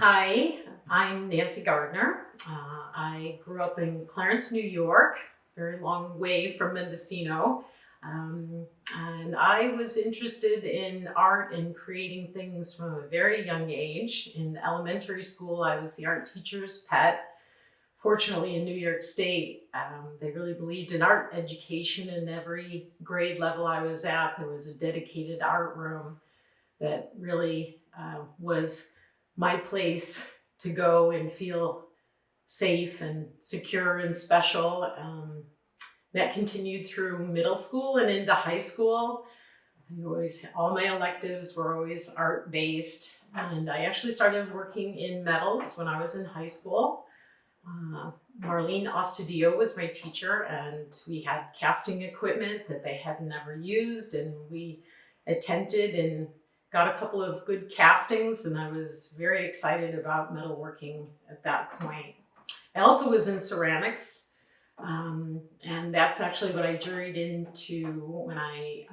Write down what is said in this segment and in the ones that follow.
Hi, I'm Nancy Gardner. I grew up in Clarence, New York, very long way from Mendocino. And I was interested in art and creating things from a very young age. In elementary school, I was the art teacher's pet. Fortunately, in New York State, they really believed in art education. In every grade level I was at, there was a dedicated art room that really was my place to go and feel safe and secure and special. That continued through middle school and into high school. All my electives were always art based. And I actually started working in metals when I was in high school. Uh, Marlene Ostudio was my teacher, and we had casting equipment that they had never used, and we attempted and got a couple of good castings, and I was very excited about metalworking at that point. I also was in ceramics, and that's actually what I juried into when I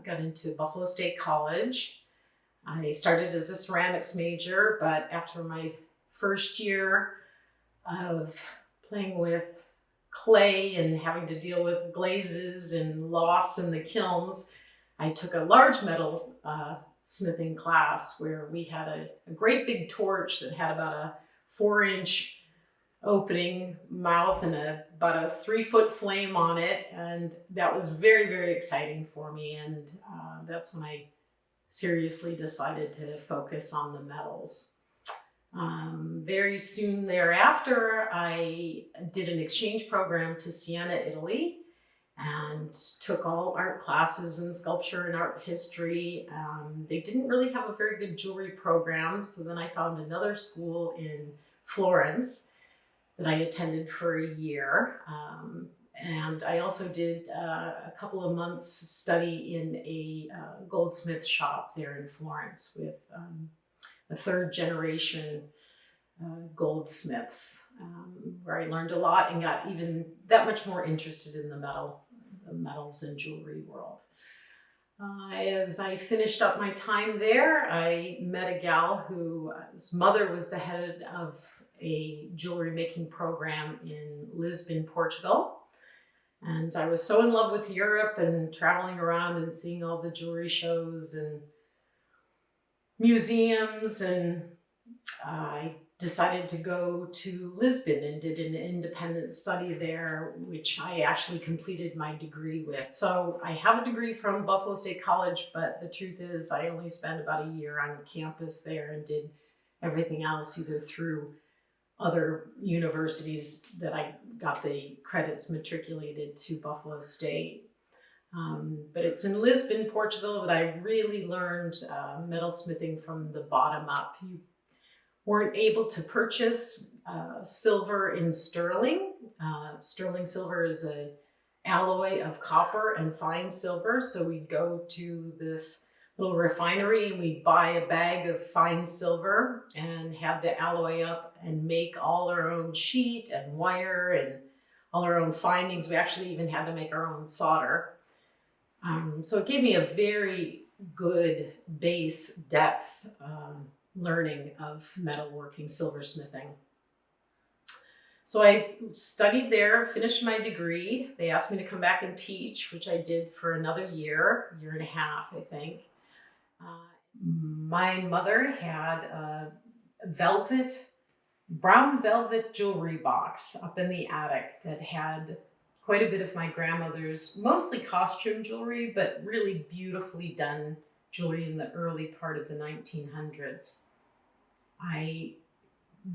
got into Buffalo State College. I started as a ceramics major, but after my first year of playing with clay and having to deal with glazes and loss in the kilns, I took a large metal smithing class where we had a great big torch that had about a 4-inch opening mouth and about a 3-foot flame on it. And that was very, very exciting for me. And that's when I seriously decided to focus on the metals. Very soon thereafter, I did an exchange program to Siena, Italy, and took all art classes in sculpture and art history. They didn't really have a very good jewelry program, so then I found another school in Florence that I attended for a year. And I also did a couple of months study in a goldsmith shop there in Florence with a third generation goldsmiths, where I learned a lot and got even that much more interested in the metals and jewelry world. As I finished up my time there, I met a gal whose mother was the head of a jewelry making program in Lisbon, Portugal. And I was so in love with Europe and traveling around and seeing all the jewelry shows and museums, and I decided to go to Lisbon and did an independent study there, which I actually completed my degree with. So I have a degree from Buffalo State College, but the truth is I only spent about a year on campus there and did everything else either through other universities that I got the credits matriculated to Buffalo State. But it's in Lisbon, Portugal, that I really learned metalsmithing from the bottom up. You weren't able to purchase silver in sterling. Sterling silver is an alloy of copper and fine silver. So we'd go to this little refinery and we'd buy a bag of fine silver and had to alloy up and make all our own sheet and wire and all our own findings. We actually even had to make our own solder. So it gave me a very good base depth learning of metalworking, silversmithing. So I studied there, finished my degree. They asked me to come back and teach, which I did for another year and a half, I think. My mother had a brown velvet jewelry box up in the attic that had quite a bit of my grandmother's, mostly costume jewelry, but really beautifully done jewelry in the early part of the 1900s. I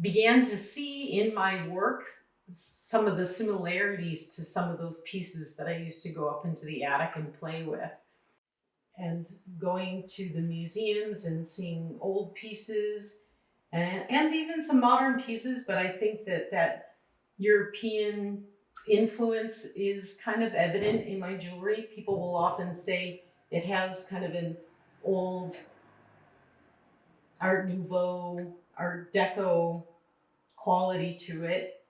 began to see in my work some of the similarities to some of those pieces that I used to go up into the attic and play with. And going to the museums and seeing old pieces and even some modern pieces, but I think that European influence is kind of evident in my jewelry. People will often say it has kind of an old Art Nouveau, Art Deco quality to it.